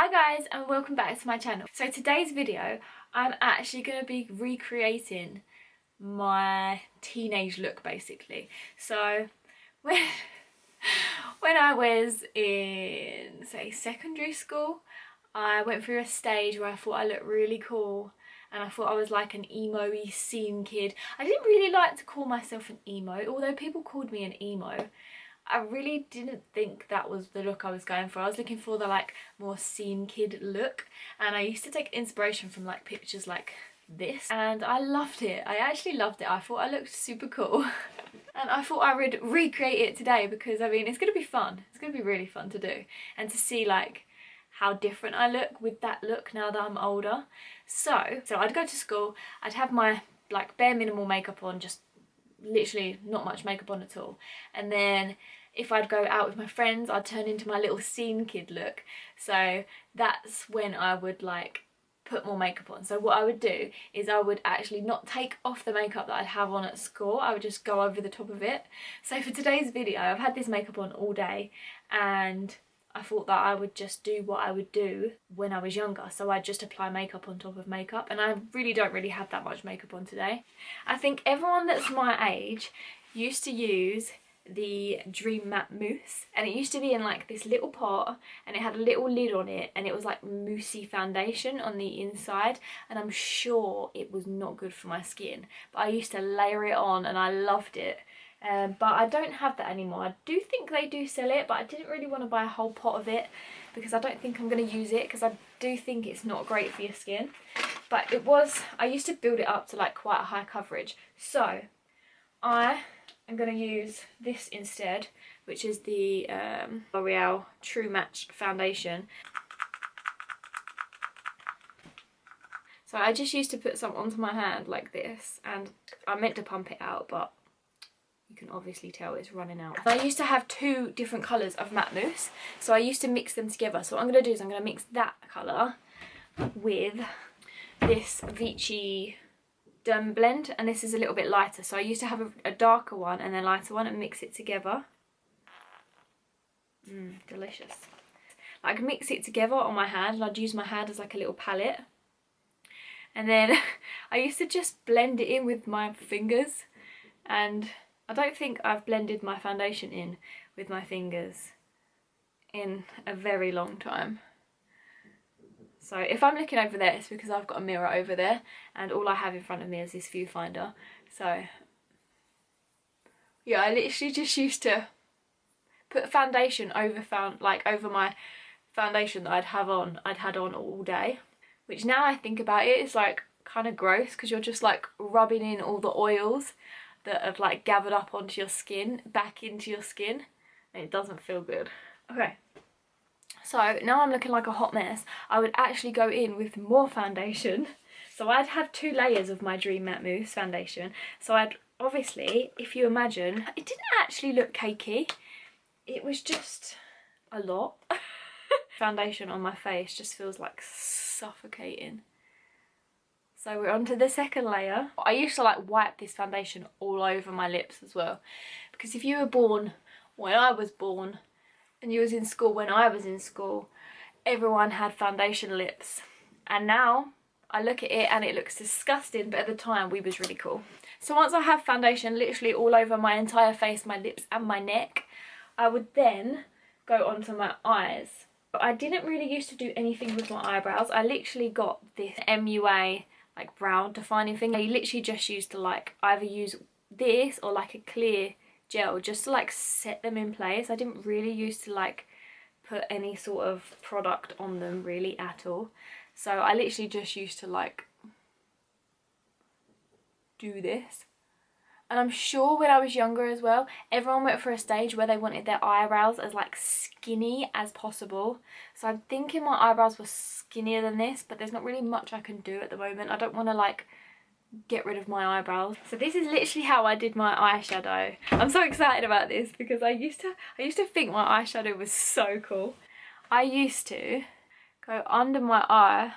Hi guys, and welcome back to my channel. So today's video, I'm actually going to be recreating my teenage look basically. So when I was in, say, secondary school, I went through a stage where I thought I looked really cool and I thought I was like an emo-y scene kid. I didn't really like to call myself an emo, although people called me an emo. I really didn't think that was the look I was going for. I was looking for the like more scene kid look, and I used to take inspiration from like pictures like this, and I loved it. I actually loved it. I thought I looked super cool and I thought I would recreate it today because I mean it's gonna be fun. It's gonna be really fun to do and to see like how different I look with that look now that I'm older. So I'd go to school, I'd have my like bare minimal makeup on, just literally not much makeup on at all, and then if I'd go out with my friends I'd turn into my little scene kid look. So that's when I would like put more makeup on. So what I would do is I would actually not take off the makeup that I'd have on at school, I would just go over the top of it. So for today's video I've had this makeup on all day and I thought that I would just do what I would do when I was younger. So I'd just apply makeup on top of makeup, and I really don't have that much makeup on today. I think everyone that's my age used to use the Dream Matte Mousse, and it used to be in like this little pot and it had a little lid on it and it was like moussey foundation on the inside, and I'm sure it was not good for my skin, but I used to layer it on and I loved it. But I don't have that anymore. I do think they do sell it, but I didn't really want to buy a whole pot of it because I don't think I'm going to use it, because I do think it's not great for your skin. But it was, I used to build it up to like quite a high coverage. So I am going to use this instead, which is the L'Oreal True Match foundation. So I just used to put some onto my hand like this, and I meant to pump it out, but you can obviously tell it's running out. I used to have two different colours of matte mousse, so I used to mix them together. So what I'm going to do is I'm going to mix that colour with this Vichy Derm Blend, and this is a little bit lighter. So I used to have a darker one and a lighter one and mix it together. Delicious. I could mix it together on my hand, and I'd use my hand as like a little palette. And then I used to just blend it in with my fingers, and I don't think I've blended my foundation in with my fingers in a very long time. So if I'm looking over there, it's because I've got a mirror over there and all I have in front of me is this viewfinder. So yeah, I literally just used to put foundation over over my foundation that I'd had on all day. Which now I think about it, it's like kind of gross because you're just like rubbing in all the oils that have like gathered up onto your skin back into your skin, and it doesn't feel good. Okay, so now I'm looking like a hot mess. I would actually go in with more foundation. So I'd have two layers of my Dream Matte Mousse foundation. So I'd obviously, if you imagine, it didn't actually look cakey, it was just a lot. Foundation on my face just feels like suffocating. So we're on to the second layer. I used to like wipe this foundation all over my lips as well, because if you were born when I was born and you was in school when I was in school, everyone had foundation lips, and now I look at it and it looks disgusting, but at the time we was really cool. So once I have foundation literally all over my entire face, my lips and my neck, I would then go onto my eyes. But I didn't really used to do anything with my eyebrows. I literally got this MUA like brow defining thing. I literally just used to like either use this or like a clear gel just to like set them in place. I didn't really used to like put any sort of product on them really at all. So I literally just used to like do this. And I'm sure when I was younger as well, everyone went for a stage where they wanted their eyebrows as like skinny as possible. So I'm thinking my eyebrows were skinnier than this, but there's not really much I can do at the moment. I don't want to like get rid of my eyebrows. So this is literally how I did my eyeshadow. I'm so excited about this because I used to think my eyeshadow was so cool. I used to go under my eye,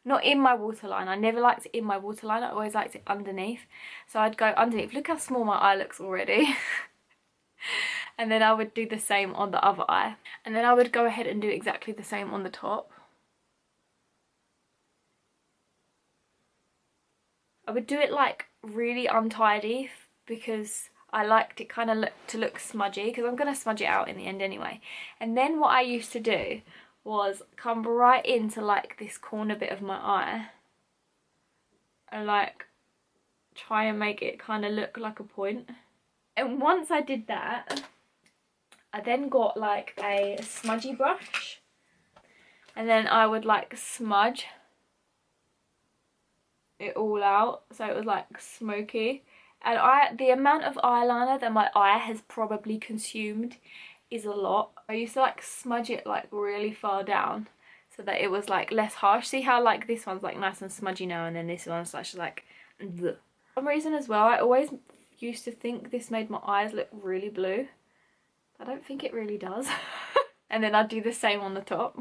not in my waterline. I never liked it in my waterline, I always liked it underneath. So I'd go underneath. Look how small my eye looks already. And then I would do the same on the other eye. And then I would go ahead and do exactly the same on the top. I would do it like really untidy because I liked it kind of to look smudgy, because I'm going to smudge it out in the end anyway. And then what I used to do was come right into like this corner bit of my eye and like try and make it kind of look like a point. And once I did that, I then got like a smudgy brush, and then I would like smudge it all out so it was like smoky. And the amount of eyeliner that my eye has probably consumed is a lot. I used to like smudge it like really far down so that it was like less harsh. See how like this one's like nice and smudgy now, and then this one's like bleh. For some reason as well, I always used to think this made my eyes look really blue. I don't think it really does. And then I'd do the same on the top.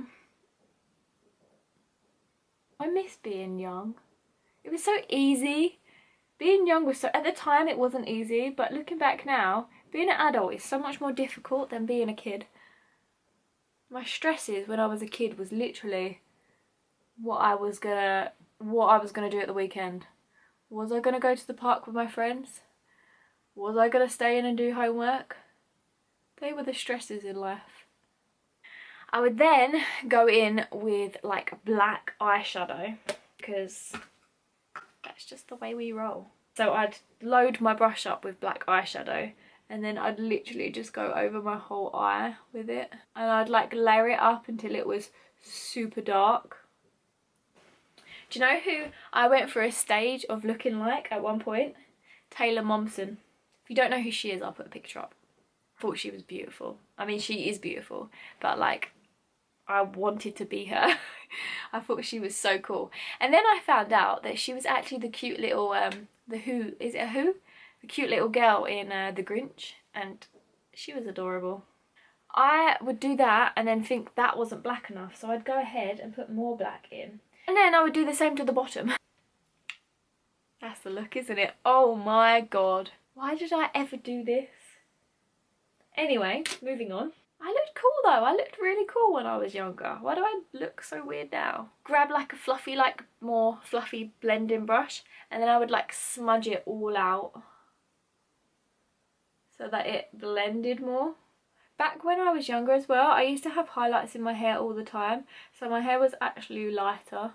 I miss being young. It was so easy. Being young was so, at the time it wasn't easy, but looking back now, being an adult is so much more difficult than being a kid. My stresses when I was a kid was literally what I was gonna do at the weekend. Was I gonna go to the park with my friends? Was I gonna stay in and do homework? They were the stresses in life. I would then go in with like black eyeshadow because that's just the way we roll. So I'd load my brush up with black eyeshadow, and then I'd literally just go over my whole eye with it, and I'd like layer it up until it was super dark. Do you know who I went for a stage of looking like at one point? Taylor Momsen. If you don't know who she is, I'll put a picture up. I thought she was beautiful. I mean, she is beautiful, but like I wanted to be her. I thought she was so cool. And then I found out that she was actually the cute little the cute little girl in The Grinch, and she was adorable. I would do that and then think that wasn't black enough, so I'd go ahead and put more black in, and then I would do the same to the bottom. That's the look, isn't it? Oh my god, why did I ever do this? Anyway, moving on. I looked cool though. I looked really cool when I was younger. Why do I look so weird now? Grab like a fluffy, like more fluffy blending brush, and then I would like smudge it all out so that it blended more. Back when I was younger as well, I used to have highlights in my hair all the time, so my hair was actually lighter.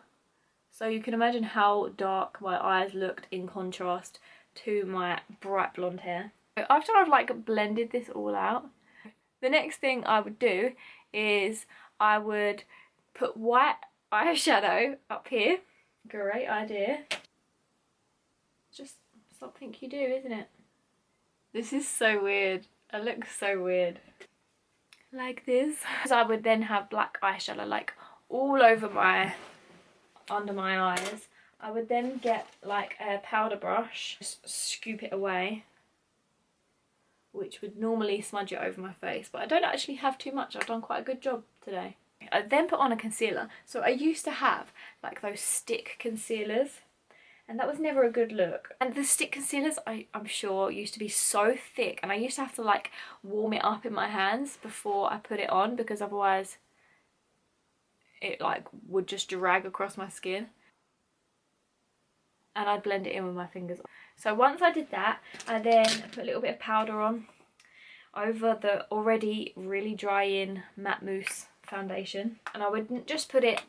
So you can imagine how dark my eyes looked in contrast to my bright blonde hair. After I've like blended this all out, the next thing I would do is I would put white eyeshadow up here. Great idea. Just something you do, isn't it? This is so weird. I look so weird. Like this. So I would then have black eyeshadow like all over under my eyes. I would then get like a powder brush, just scoop it away, which would normally smudge it over my face, but I don't actually have too much. I've done quite a good job today. I then put on a concealer. So I used to have like those stick concealers, and that was never a good look. And the stick concealers, I'm sure, used to be so thick, and I used to have to like warm it up in my hands before I put it on, because otherwise it like would just drag across my skin, and I'd blend it in with my fingers. So once I did that, I then put a little bit of powder on over the already really drying matte mousse foundation, and I wouldn't just put it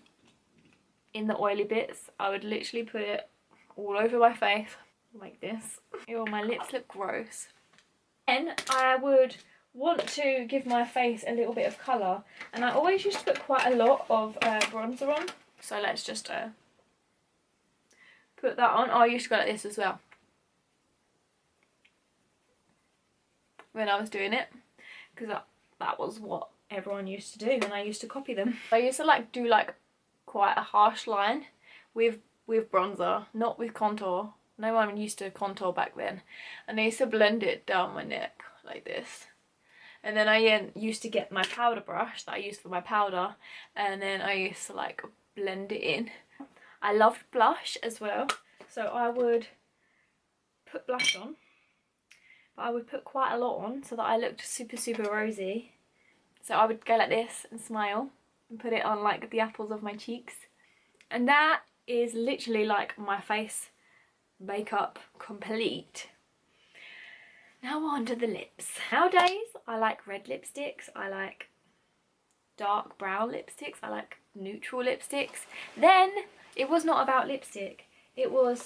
in the oily bits. I would literally put it all over my face like this. Ew, my lips look gross. Then I would want to give my face a little bit of colour, and I always used to put quite a lot of bronzer on. So let's just put that on. Oh, I used to go like this as well when I was doing it, because that was what everyone used to do, and I used to copy them. I used to like do like quite a harsh line with bronzer, not with contour. No one used to contour back then, and I used to blend it down my neck like this. And then I used to get my powder brush that I used for my powder, and then I used to like blend it in. I loved blush as well, so I would put blush on, but I would put quite a lot on so that I looked super, super rosy. So I would go like this and smile and put it on like the apples of my cheeks. And that is literally like my face makeup complete. Now on to the lips. Nowadays I like red lipsticks, I like dark brown lipsticks, I like neutral lipsticks. Then it was not about lipstick, it was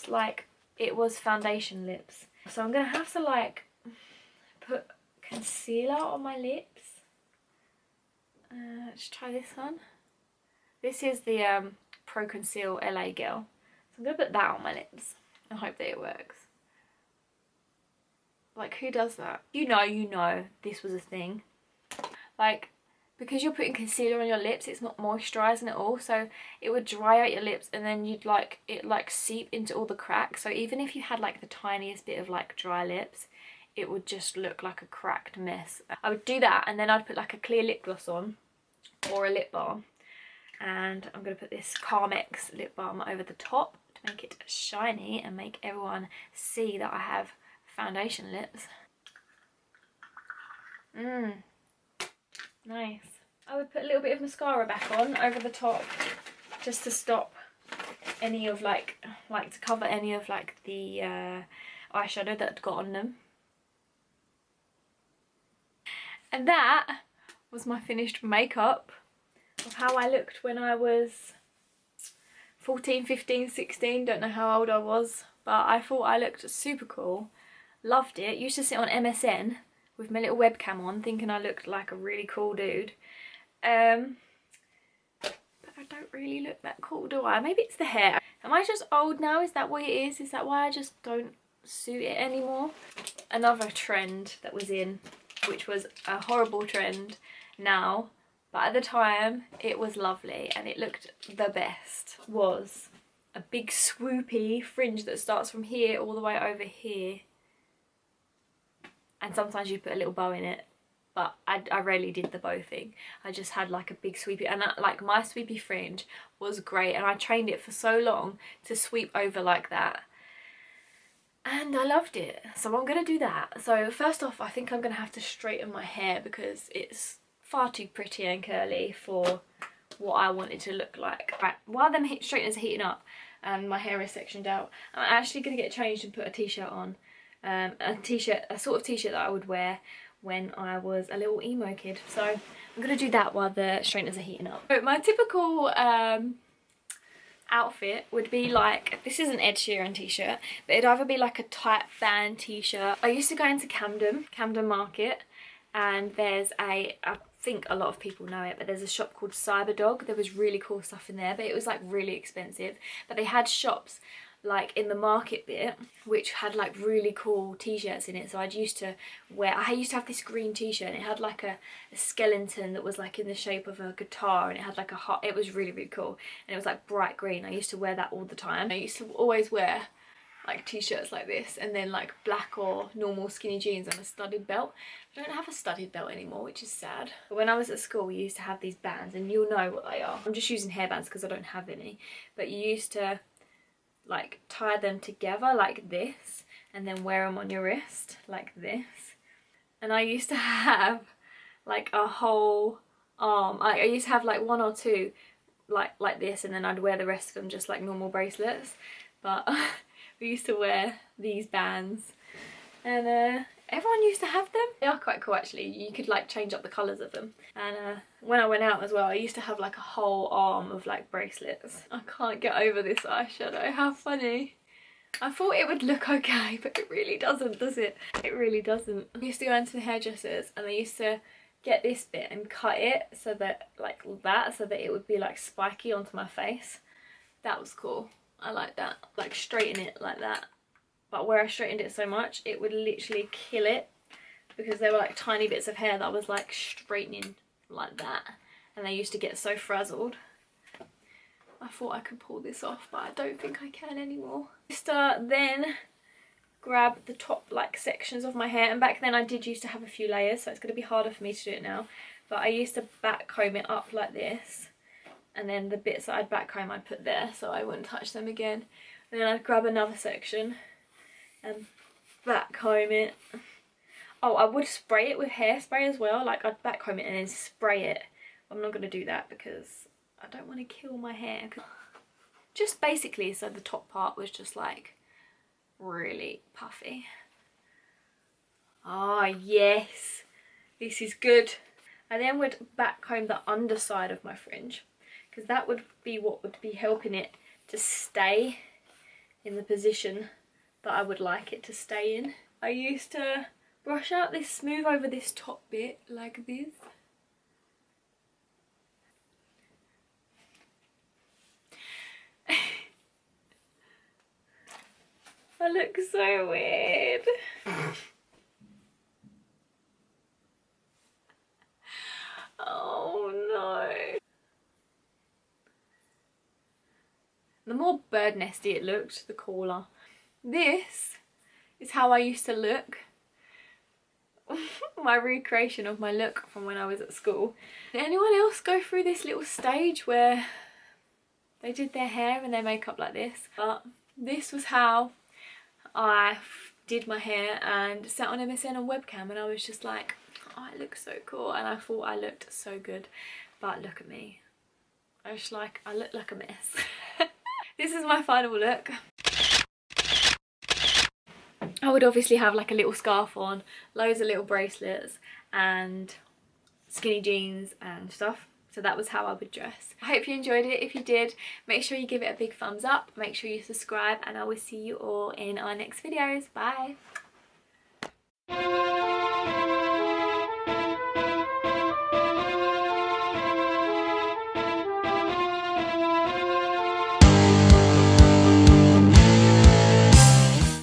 foundation lips. So I'm gonna have to like put concealer on my lips. Let's try this one. This is the Pro Conceal LA Girl. So I'm gonna put that on my lips and hope that it works. Like, who does that? You know this was a thing. Like, because you're putting concealer on your lips, it's not moisturising at all, so it would dry out your lips and then you'd like it like seep into all the cracks. So even if you had like the tiniest bit of like dry lips, it would just look like a cracked mess. I would do that and then I'd put like a clear lip gloss on or a lip balm, and I'm going to put this Carmex lip balm over the top to make it shiny and make everyone see that I have foundation lips. Nice. I would put a little bit of mascara back on over the top just to stop any of like to cover any of like the eyeshadow that got on them. And that was my finished makeup of how I looked when I was 14, 15, 16, don't know how old I was, but I thought I looked super cool. Loved it. Used to sit on MSN with my little webcam on thinking I looked like a really cool dude. But I don't really look that cool, do I? Maybe it's the hair. Am I just old now? Is that what it is? Is that why I just don't suit it anymore? Another trend that was in, which was a horrible trend now, but at the time it was lovely and it looked the best, was a big swoopy fringe that starts from here all the way over here. And sometimes you put a little bow in it, but I rarely did the bow thing. I just had like a big sweepy, and like my sweepy fringe was great, and I trained it for so long to sweep over like that, and I loved it. So I'm gonna do that. So first off, I think I'm gonna have to straighten my hair because it's far too pretty and curly for what I want it to look like. Right, while them straighteners are heating up and my hair is sectioned out, I'm actually gonna get changed and put a t-shirt on. A sort of t-shirt that I would wear when I was a little emo kid. So I'm gonna do that while the straighteners are heating up. So my typical outfit would be like, this is an Ed Sheeran t-shirt, but it'd either be like a tight band t-shirt. I used to go into Camden Market, and there's I think a lot of people know it, but there's a shop called Cyberdog. There was really cool stuff in there, but it was like really expensive. But they had shops like in the market bit which had like really cool t-shirts in it. So I used to have this green t-shirt, and it had like a skeleton that was like in the shape of a guitar, and it had like a heart. It was really, really cool, and it was like bright green. I used to wear that all the time. I used to always wear like t-shirts like this, and then like black or normal skinny jeans and a studded belt. I don't have a studded belt anymore, which is sad. But when I was at school, we used to have these bands, and you'll know what they are. I'm just using hairbands because I don't have any, but you used to like tie them together like this and then wear them on your wrist like this. And I used to have like a whole arm. I used to have like one or two like this, and then I'd wear the rest of them just like normal bracelets. But we used to wear these bands, and everyone used to have them. They are quite cool actually. You could like change up the colours of them. And when I went out as well, I used to have like a whole arm of like bracelets. I can't get over this eyeshadow. How funny. I thought it would look okay, but it really doesn't, does it? It really doesn't. I used to go into the hairdressers, and they used to get this bit and cut it so that so that it would be like spiky onto my face. That was cool. I like that. Like straighten it like that. But where I straightened it so much, it would literally kill it, because there were like tiny bits of hair that I was like straightening like that, and they used to get so frazzled. I thought I could pull this off, but I don't think I can anymore. Just then grab the top like sections of my hair, and back then I did used to have a few layers, so it's going to be harder for me to do it now, but I used to back comb it up like this, and then the bits that I'd back comb I'd put there so I wouldn't touch them again. And then I'd grab another section and back comb it, Oh, I would spray it with hairspray as well. Like I'd backcomb it and then spray it. I'm not going to do that because I don't want to kill my hair. Just basically so the top part was just like really puffy. Ah, yes. This is good. I then would backcomb the underside of my fringe because that would be what would be helping it to stay in the position that I would like it to stay in. I used to brush out this, smooth over this top bit like this. I look so weird. Oh no. The more bird nesty it looked, the cooler. This is how I used to look. My recreation of my look from when I was at school. Did anyone else go through this little stage where they did their hair and their makeup like this? But this was how I did my hair and sat on MSN on webcam, and I was just like, oh, it looks so cool, and I thought I looked so good. But look at me. I look like a mess. This is my final look. I would obviously have like a little scarf on, loads of little bracelets and skinny jeans and stuff. So that was how I would dress. I hope you enjoyed it. If you did, make sure you give it a big thumbs up. Make sure you subscribe, and I will see you all in our next videos. Bye.